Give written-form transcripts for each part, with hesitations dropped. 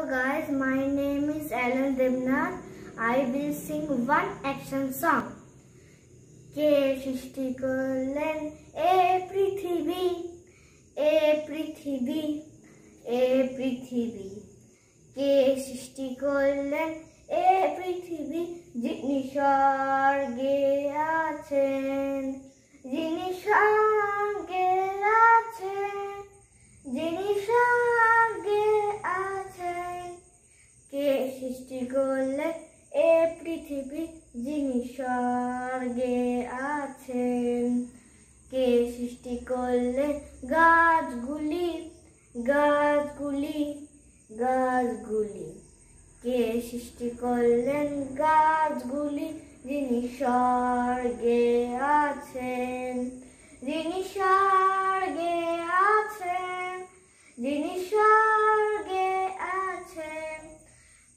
guys, my name is Alan Devnath. I will sing one action song. কে সৃষ্টি করলেন এ পৃথিবী, এ পৃথিবী, এ পৃথিবী। কে সৃষ্টি করলেন এ পৃথিবী, যিনি স্বর্গে আছেন, যিনি স্বর্গে আছেন, যিনি স্বর্গে আছেন। কে সৃষ্টি করলেন এ পৃথিবী, যিনি স্বর্গে আছেন। কে সৃষ্টি করলেন গাছগুলি, গাছগুলি, গাছগুলি। কে সৃষ্টি করলেন গাছগুলি, যিনি স্বর্গে আছেন, যিনি স্বর্গে আছেন, যিনি স্বর্গে আছেন।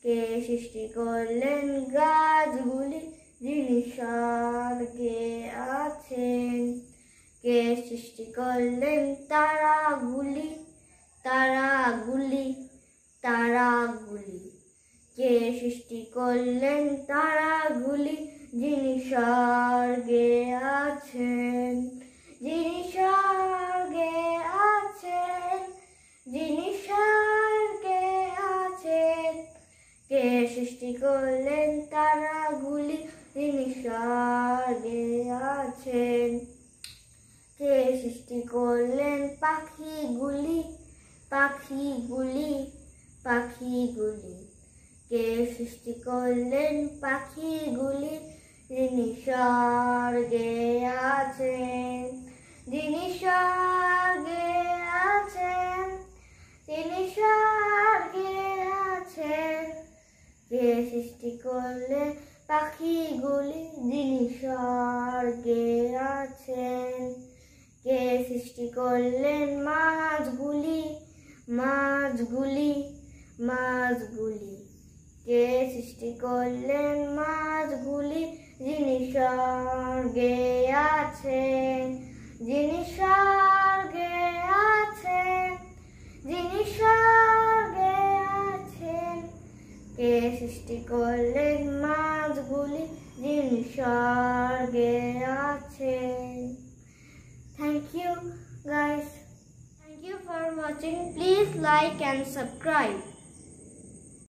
কে সৃষ্টি করলেন গাছগুলি, যিনি স্বর্গে আছেন। কে সৃষ্টি করলেন তারাগুলি, তারাগুলি, তারাগুলি। কে সৃষ্টি করলেন তারাগুলি, যিনি স্বর্গে আছেন, যিনি স্বর্গে আছেন, যিনি স্বর্গে আছেন। কে সৃষ্টি করলেন তারাগুলি, যিনি স্বর্গে আছেন। কে সৃষ্টি করলেন পাখিগুলি, পাখিগুলি, পাখিগুলি। কে সৃষ্টি করলেন পাখিগুলি, যিনি স্বর্গে আছেন, যিনি স্বর্গে আছেন, যিনি স্বর্গে আছেন। কে সৃষ্টি করলেন পাখিগুলি, যিনি স্বর্গে আছেন। কে সৃষ্টি করলেন মাছগুলি, মাছগুলি, মাছগুলি। কে সৃষ্টি করলেন মাছগুলি, যিনি স্বর্গে আছেন, যিনি স্বর্গে আছেন, যিনি স্বর্গে আছেন। কে সৃষ্টি করলেন মাছগুলি, যিনি স্বর্গে আছেন। Thank you guys. Thank you for watching. Please like and subscribe.